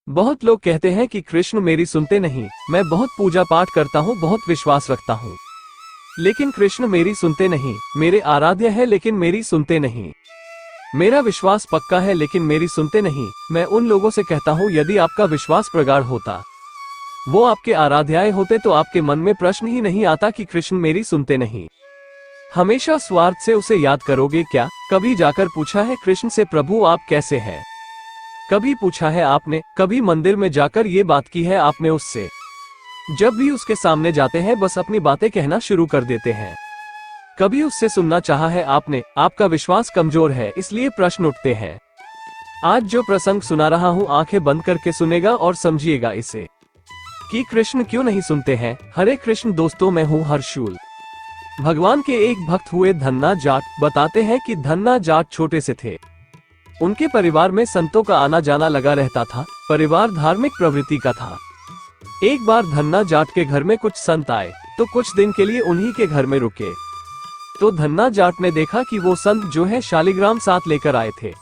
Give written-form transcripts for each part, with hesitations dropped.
बहुत लोग कहते हैं कि कृष्ण मेरी सुनते नहीं। मैं बहुत पूजा पाठ करता हूँ, बहुत विश्वास रखता हूँ, लेकिन कृष्ण मेरी सुनते नहीं। मेरे आराध्य है लेकिन मेरी सुनते नहीं। मेरा विश्वास पक्का है लेकिन मेरी सुनते नहीं। मैं उन लोगों से कहता हूँ, यदि आपका विश्वास प्रगाढ़ होता, वो आपके आराध्याय होते, तो आपके मन में प्रश्न ही नहीं आता कि कृष्ण मेरी सुनते नहीं। हमेशा स्वार्थ से उसे याद करोगे क्या? कभी जाकर पूछा है कृष्ण से, प्रभु आप कैसे हैं? कभी पूछा है आपने? कभी मंदिर में जाकर ये बात की है आपने उससे? जब भी उसके सामने जाते हैं बस अपनी बातें कहना शुरू कर देते हैं। कभी उससे सुनना चाहा है आपने? आपका विश्वास कमजोर है, इसलिए प्रश्न उठते हैं। आज जो प्रसंग सुना रहा हूँ, आंखें बंद करके सुनेगा और समझिएगा इसे कि कृष्ण क्यों नहीं सुनते हैं। हरे कृष्ण दोस्तों, मैं हूँ हर्षूल। भगवान के एक भक्त हुए धन्ना जाट। बताते हैं कि धन्ना जाट छोटे से थे। उनके परिवार में संतों का आना जाना लगा रहता था। परिवार धार्मिक प्रवृत्ति का था। एक बार धन्ना जाट के घर में कुछ संत आए तो कुछ दिन के लिए उन्हीं के घर में रुके। तो धन्ना जाट ने देखा कि वो संत जो है शालिग्राम साथ लेकर आए थे।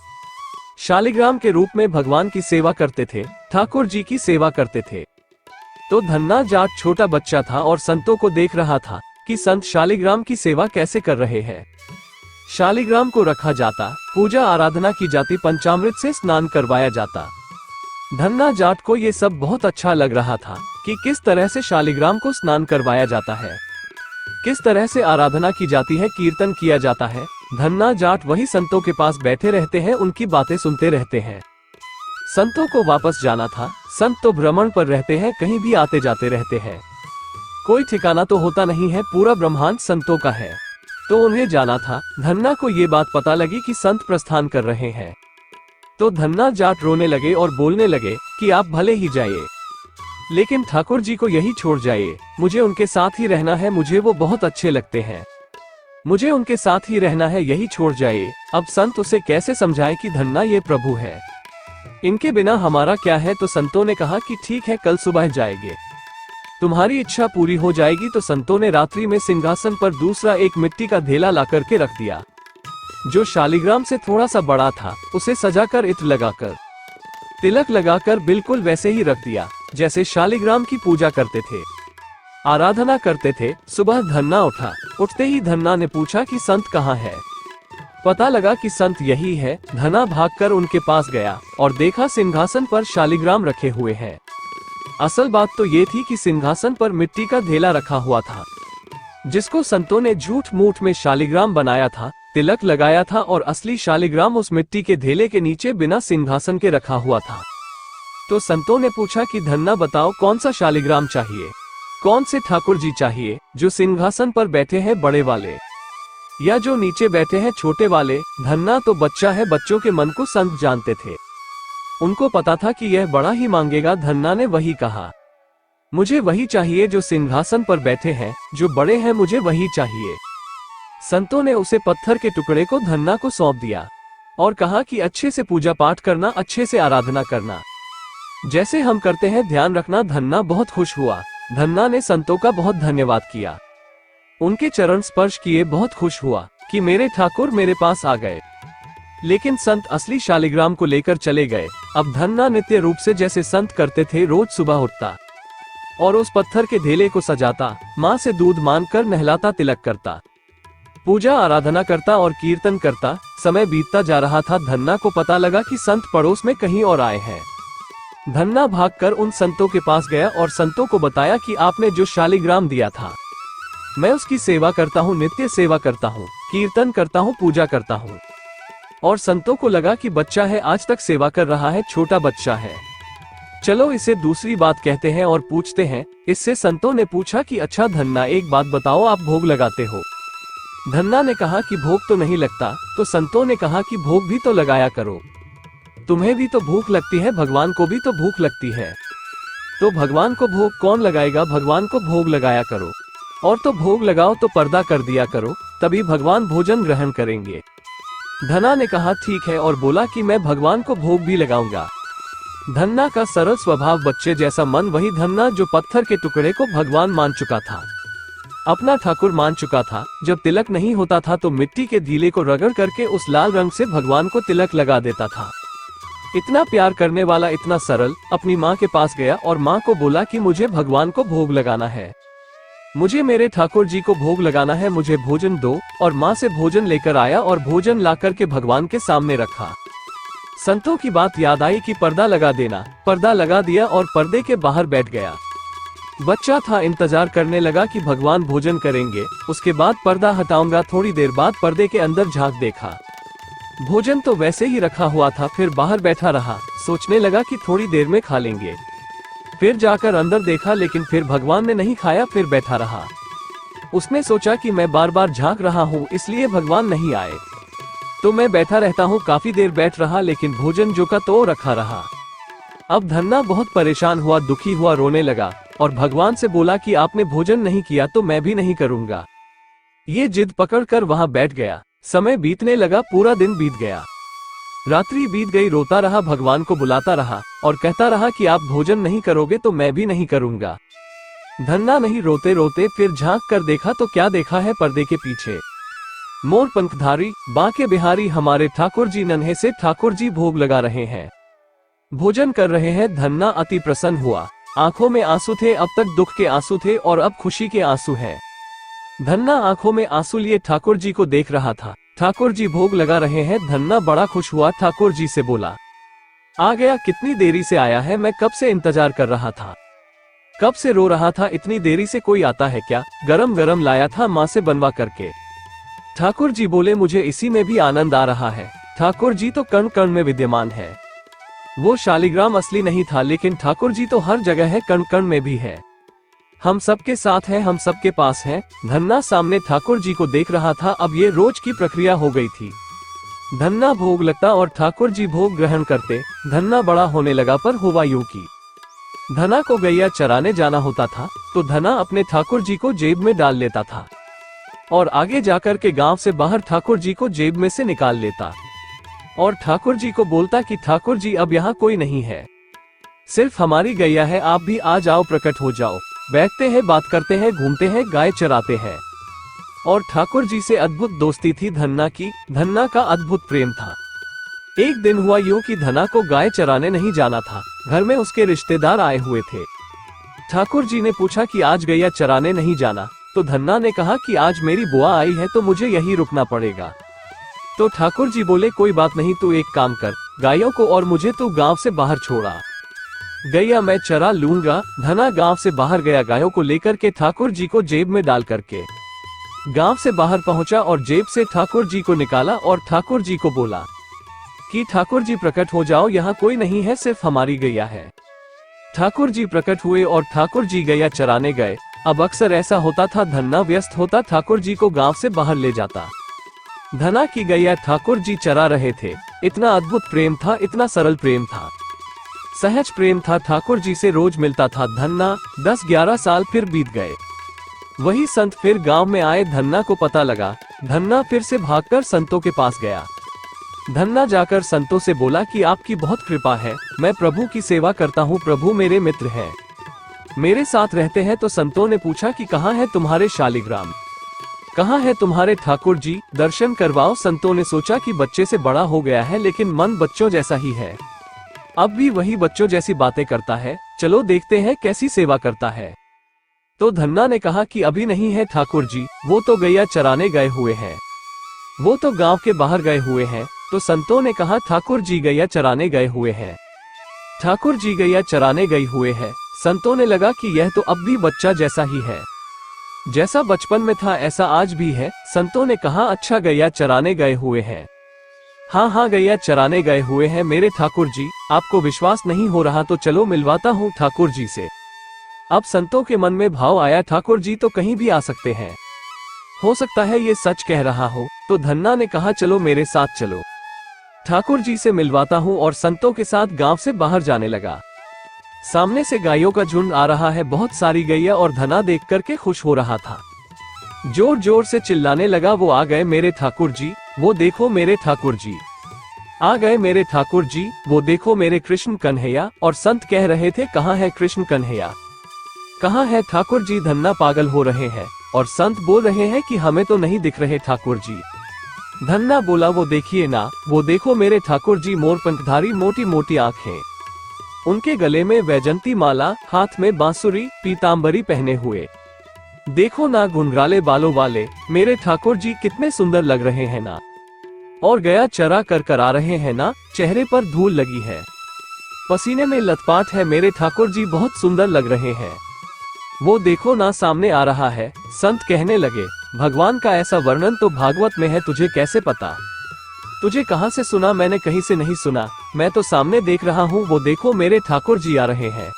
शालिग्राम के रूप में भगवान की सेवा करते थे, ठाकुर जी की सेवा करते थे। तो धन्ना जाट छोटा बच्चा था और संतों को देख रहा था कि संत शालिग्राम की सेवा कैसे कर रहे हैं। शालिग्राम को रखा जाता, पूजा आराधना की जाती, पंचामृत से स्नान करवाया जाता। धन्ना जाट को ये सब बहुत अच्छा लग रहा था कि किस तरह से शालिग्राम को स्नान करवाया जाता है, किस तरह से आराधना की जाती है, कीर्तन किया जाता है। धन्ना जाट वही संतों के पास बैठे रहते हैं, उनकी बातें सुनते रहते हैं। संतों को वापस जाना था। संत तो भ्रमण पर रहते हैं, कहीं भी आते जाते रहते हैं, कोई ठिकाना तो होता नहीं है, पूरा ब्रह्मांड संतों का है। तो उन्हें जाना था। धन्ना को ये बात पता लगी कि संत प्रस्थान कर रहे हैं। तो धन्ना जाट रोने लगे और बोलने लगे कि आप भले ही जाइए, लेकिन ठाकुर जी को यही छोड़ जाइए। मुझे उनके साथ ही रहना है, मुझे वो बहुत अच्छे लगते हैं, मुझे उनके साथ ही रहना है, यही छोड़ जाइए। अब संत उसे कैसे समझाए कि धन्ना ये प्रभु है, इनके बिना हमारा क्या है। तो संतों ने कहा कि ठीक है, कल सुबह जाएंगे, तुम्हारी इच्छा पूरी हो जाएगी। तो संतों ने रात्रि में सिंहासन पर दूसरा एक मिट्टी का ढेला ला करके रख दिया, जो शालिग्राम से थोड़ा सा बड़ा था। उसे सजाकर, इत्र लगाकर, तिलक लगाकर बिल्कुल वैसे ही रख दिया जैसे शालिग्राम की पूजा करते थे, आराधना करते थे। सुबह धन्ना उठा। उठते ही धन्ना ने पूछा कि संत कहाँ है। पता लगा कि संत यही है। धन्ना भागकर उनके पास गया और देखा सिंहासन पर शालिग्राम रखे हुए हैं। असल बात तो ये थी कि सिंहासन पर मिट्टी का ढेला रखा हुआ था, जिसको संतों ने झूठ मूठ में शालिग्राम बनाया था, तिलक लगाया था, और असली शालिग्राम उस मिट्टी के ढेले के नीचे बिना सिंहासन के रखा हुआ था। तो संतों ने पूछा कि धन्ना बताओ, कौन सा शालिग्राम चाहिए, कौन से ठाकुर जी चाहिए, जो सिंहासन पर बैठे हैं बड़े वाले, या जो नीचे बैठे हैं छोटे वाले। धन्ना तो बच्चा है, बच्चों के मन को संत जानते थे, उनको पता था कि यह बड़ा ही मांगेगा। धन्ना ने वही कहा, मुझे वही चाहिए जो सिंहासन पर बैठे हैं, जो बड़े हैं, मुझे वही चाहिए। संतों ने उसे पत्थर के टुकड़े को धन्ना को सौंप दिया और कहा कि अच्छे से पूजा पाठ करना, अच्छे से आराधना करना, जैसे हम करते हैं ध्यान रखना। धन्ना बहुत खुश हुआ। धन्ना ने संतों का बहुत धन्यवाद किया, उनके चरण स्पर्श किए, बहुत खुश हुआ कि मेरे ठाकुर मेरे पास आ गए। लेकिन संत असली शालिग्राम को लेकर चले गए। अब धन्ना नित्य रूप से जैसे संत करते थे, रोज सुबह उठता और उस पत्थर के ढेले को सजाता, माँ से दूध मांगकर नहलाता, तिलक करता, पूजा आराधना करता और कीर्तन करता। समय बीतता जा रहा था। धन्ना को पता लगा कि संत पड़ोस में कहीं और आए हैं। धन्ना भागकर उन संतों के पास गया और संतों को बताया कि आपने जो शालिग्राम दिया था, मैं उसकी सेवा करता हूँ, नित्य सेवा करता हूँ, कीर्तन करता हूँ, पूजा करता हूँ। और संतों को लगा कि बच्चा है, आज तक सेवा कर रहा है, छोटा बच्चा है, चलो इसे दूसरी बात कहते हैं और पूछते हैं। इससे संतों ने पूछा कि अच्छा धन्ना, एक बात बताओ, आप भोग लगाते हो? धन्ना ने कहा कि भोग तो नहीं लगता। तो संतों ने कहा कि भोग भी तो लगाया करो, तुम्हें भी तो भूख लगती है, भगवान को भी तो भूख लगती है। तो भगवान को भोग कौन लगाएगा? भगवान को भोग लगाया करो, और तो भोग लगाओ तो पर्दा कर दिया करो, तभी भगवान भोजन ग्रहण करेंगे। धन्ना ने कहा ठीक है, और बोला कि मैं भगवान को भोग भी लगाऊंगा। धन्ना का सरल स्वभाव, बच्चे जैसा मन, वही धन्ना जो पत्थर के टुकड़े को भगवान मान चुका था, अपना ठाकुर मान चुका था। जब तिलक नहीं होता था तो मिट्टी के ढीले को रगड़ करके उस लाल रंग से भगवान को तिलक लगा देता था। इतना प्यार करने वाला, इतना सरल, अपनी माँ के पास गया और माँ को बोला कि मुझे भगवान को भोग लगाना है, मुझे मेरे ठाकुर जी को भोग लगाना है, मुझे भोजन दो। और माँ से भोजन लेकर आया और भोजन लाकर के भगवान के सामने रखा। संतों की बात याद आई कि पर्दा लगा देना। पर्दा लगा दिया और पर्दे के बाहर बैठ गया। बच्चा था, इंतजार करने लगा कि भगवान भोजन करेंगे, उसके बाद पर्दा हटाऊंगा। थोड़ी देर बाद पर्दे के अंदर झांक देखा, भोजन तो वैसे ही रखा हुआ था। फिर बाहर बैठा रहा, सोचने लगा कि थोड़ी देर में खा लेंगे। फिर जाकर अंदर देखा, लेकिन फिर भगवान ने नहीं खाया। फिर बैठा रहा। उसने सोचा कि मैं बार बार झांक रहा हूँ, इसलिए भगवान नहीं आए, तो मैं बैठा रहता हूँ। काफी देर बैठ रहा, लेकिन भोजन जो का तो रखा रहा। अब धन्ना बहुत परेशान हुआ, दुखी हुआ, रोने लगा और भगवान से बोला कि आपने भोजन नहीं किया तो मैं भी नहीं करूंगा। ये जिद पकड़कर वहां बैठ गया। समय बीतने लगा, पूरा दिन बीत गया, रात्रि बीत गई। रोता रहा, भगवान को बुलाता रहा और कहता रहा कि आप भोजन नहीं करोगे तो मैं भी नहीं करूंगा। धन्ना नहीं, रोते रोते फिर झांक कर देखा तो क्या देखा है, पर्दे के पीछे मोर पंखधारी बांके बिहारी हमारे ठाकुर जी नन्हे से ठाकुर जी भोग लगा रहे हैं, भोजन कर रहे हैं। धन्ना अति प्रसन्न हुआ, आंखों में आंसू थे। अब तक दुख के आंसू थे और अब खुशी के आंसू हैं। धन्ना आंखों में आंसू लिए ठाकुर जी को देख रहा था। ठाकुर जी भोग लगा रहे हैं। धन्ना बड़ा खुश हुआ, ठाकुर जी से बोला, आ गया, कितनी देरी से आया है, मैं कब से इंतजार कर रहा था, कब से रो रहा था, इतनी देरी से कोई आता है क्या, गरम गरम लाया था माँ से बनवा करके। ठाकुर जी बोले, मुझे इसी में भी आनंद आ रहा है। ठाकुर जी तो कण कण में विद्यमान है। वो शालिग्राम असली नहीं था, लेकिन ठाकुर जी तो हर जगह है, कण कण में भी है। हम सबके साथ हैं, हम सबके पास हैं। धन्ना सामने ठाकुर जी को देख रहा था। अब ये रोज की प्रक्रिया हो गई थी। धन्ना भोग लगता और ठाकुर जी भोग ग्रहण करते। धन्ना बड़ा होने लगा, पर हुआ यूं कि धना को गैया चराने जाना होता था तो धना अपने ठाकुर जी को जेब में डाल लेता था और आगे जाकर के गांव से बाहर ठाकुर जी को जेब में से निकाल लेता और ठाकुर जी को बोलता कि ठाकुर जी अब यहाँ कोई नहीं है, सिर्फ हमारी गैया है, आप भी आ जाओ, प्रकट हो जाओ। बैठते हैं, बात करते हैं, घूमते हैं, गाय चराते हैं। और ठाकुर जी से अद्भुत दोस्ती थी धन्ना की। धन्ना का अद्भुत प्रेम था। एक दिन हुआ यूं कि धना को गाय चराने नहीं जाना था। घर में उसके रिश्तेदार आए हुए थे। ठाकुर जी ने पूछा कि आज गैया चराने नहीं जाना, तो धन्ना ने कहा कि आज मेरी बुआ आई है तो मुझे यहीं रुकना पड़ेगा। तो ठाकुर जी बोले, कोई बात नहीं, तू एक काम कर, गायों को और मुझे तू गांव से बाहर छोड़ा, गैया मैं चरा लूंगा। धना गांव से बाहर गया, गायों को लेकर के ठाकुर जी को जेब में डाल करके गांव से बाहर पहुंचा और जेब से ठाकुर जी को निकाला और ठाकुर जी को बोला कि ठाकुर जी प्रकट हो जाओ, यहाँ कोई नहीं है, सिर्फ हमारी गैया है। ठाकुर जी प्रकट हुए और ठाकुर जी गैया चराने गए। अब अक्सर ऐसा होता था, धन्ना व्यस्त होता, ठाकुर जी को गांव से बाहर ले जाता। धना की गैया ठाकुर जी चरा रहे थे। इतना अद्भुत प्रेम था, इतना सरल प्रेम था, सहज प्रेम था। ठाकुर जी से रोज मिलता था धन्ना। 10-11 साल फिर बीत गए। वही संत फिर गांव में आए। धन्ना को पता लगा। धन्ना फिर से भागकर संतों के पास गया। धन्ना जाकर संतों से बोला कि आपकी बहुत कृपा है, मैं प्रभु की सेवा करता हूँ, प्रभु मेरे मित्र हैं, मेरे साथ रहते हैं। तो संतों ने पूछा कि कहाँ है तुम्हारे शालिग्राम, कहाँ है तुम्हारे ठाकुर जी, दर्शन करवाओ। संतों ने सोचा कि बच्चे से बड़ा हो गया है, लेकिन मन बच्चों जैसा ही है, अब भी वही बच्चों जैसी बातें करता है, चलो देखते हैं कैसी सेवा करता है। तो धन्ना ने कहा कि अभी नहीं है ठाकुर जी, वो तो गैया चराने गए हुए हैं, वो तो गांव के बाहर गए हुए हैं। तो संतों ने कहा ठाकुर जी गैया चराने गए हुए हैं, ठाकुर जी गैया चराने गए हुए हैं। संतों ने लगा कि यह तो अब भी बच्चा जैसा ही है, जैसा बचपन में था ऐसा आज भी है। संतों ने कहा अच्छा गैया चराने गए हुए हैं, हाँ हाँ गैया चराने गए हुए हैं मेरे ठाकुर जी, आपको विश्वास नहीं हो रहा तो चलो मिलवाता हूँ ठाकुर जी से। अब संतों के मन में भाव आया, ठाकुर जी तो कहीं भी आ सकते हैं, हो सकता है ये सच कह रहा हो। तो धन्ना ने कहा चलो मेरे साथ चलो, ठाकुर जी से मिलवाता हूँ। और संतों के साथ गांव से बाहर जाने लगा। सामने से गायों का झुंड आ रहा है, बहुत सारी गैया, और धना देख करके खुश हो रहा था, जोर जोर से चिल्लाने लगा, वो आ गए मेरे ठाकुर जी, वो देखो मेरे ठाकुर जी, आ गए मेरे ठाकुर जी, वो देखो मेरे कृष्ण कन्हैया। और संत कह रहे थे कहाँ है कृष्ण कन्हैया, कहाँ है ठाकुर जी। धन्ना पागल हो रहे हैं और संत बोल रहे हैं कि हमें तो नहीं दिख रहे ठाकुर जी। धन्ना बोला, वो देखिए ना, वो देखो मेरे ठाकुर जी, मोर पंखधारी, मोटी मोटी आंखें, उनके गले में वैजंती माला, हाथ में बांसुरी, पीतांबरी पहने हुए। देखो ना, घुंघराले बालों वाले मेरे ठाकुर जी कितने सुंदर लग रहे हैं ना। और गया चरा कर आ रहे हैं ना, चेहरे पर धूल लगी है, पसीने में लथपथ है, मेरे ठाकुर जी बहुत सुंदर लग रहे हैं। वो देखो ना, सामने आ रहा है। संत कहने लगे, भगवान का ऐसा वर्णन तो भागवत में है, तुझे कैसे पता? तुझे कहां से सुना? मैंने कहीं से नहीं सुना, मैं तो सामने देख रहा हूँ। वो देखो मेरे ठाकुर जी आ रहे हैं।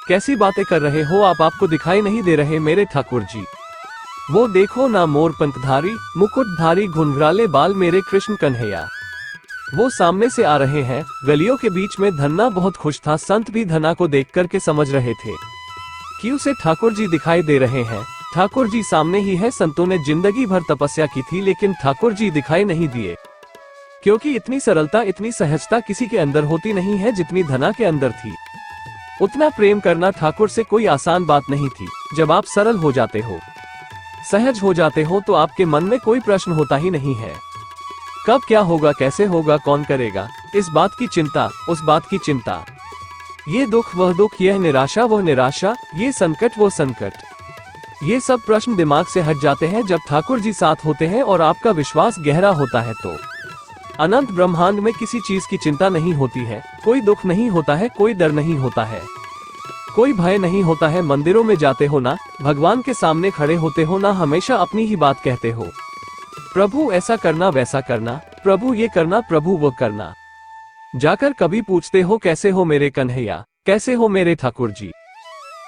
कैसी बातें कर रहे हो आप? आपको दिखाई नहीं दे रहे मेरे ठाकुर जी? वो देखो ना, मोर पंखधारी, मुकुटधारी, घुंघराले बाल, मेरे कृष्ण कन्हैया, वो सामने से आ रहे हैं। गलियों के बीच में धन्ना बहुत खुश था। संत भी धन्ना को देख कर के समझ रहे थे कि उसे ठाकुर जी दिखाई दे रहे हैं। ठाकुर जी सामने ही है। संतों ने जिंदगी भर तपस्या की थी, लेकिन ठाकुर जी दिखाई नहीं दिए, क्योंकि इतनी सरलता, इतनी सहजता किसी के अंदर होती नहीं है जितनी धना के अंदर थी। उतना प्रेम करना ठाकुर से कोई आसान बात नहीं थी। जब आप सरल हो जाते हो, सहज हो जाते हो, तो आपके मन में कोई प्रश्न होता ही नहीं है। कब क्या होगा, कैसे होगा, कौन करेगा, इस बात की चिंता, उस बात की चिंता, ये दुख वह दुख, यह निराशा वह निराशा, ये संकट वो संकट, ये सब प्रश्न दिमाग से हट जाते हैं जब ठाकुर जी साथ होते हैं और आपका विश्वास गहरा होता है। तो अनंत ब्रह्मांड में किसी चीज की चिंता नहीं होती है, कोई दुख नहीं होता है, कोई डर नहीं होता है, कोई भय नहीं होता है। मंदिरों में जाते हो ना, भगवान के सामने खड़े होते हो ना, हमेशा अपनी ही बात कहते हो, प्रभु ऐसा करना, वैसा करना, प्रभु ये करना, प्रभु वो करना। जाकर कभी पूछते हो, कैसे हो मेरे कन्हैया, कैसे हो मेरे ठाकुर जी?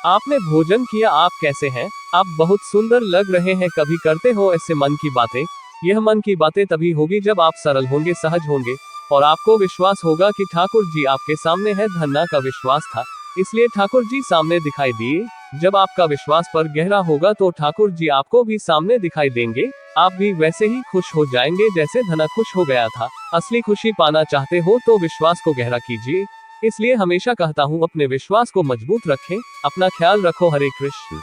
आपने भोजन किया, आप कैसे हैं? आप बहुत सुंदर लग रहे हैं। कभी करते हो ऐसे मन की बातें? यह मन की बातें तभी होगी जब आप सरल होंगे, सहज होंगे, और आपको विश्वास होगा कि ठाकुर जी आपके सामने है। धन्ना का विश्वास था, इसलिए ठाकुर जी सामने दिखाई दिए। जब आपका विश्वास पर गहरा होगा तो ठाकुर जी आपको भी सामने दिखाई देंगे। आप भी वैसे ही खुश हो जाएंगे जैसे धना खुश हो गया था। असली खुशी पाना चाहते हो तो विश्वास को गहरा कीजिए। इसलिए हमेशा कहता हूँ, अपने विश्वास को मजबूत रखें, अपना ख्याल रखो। हरे कृष्ण।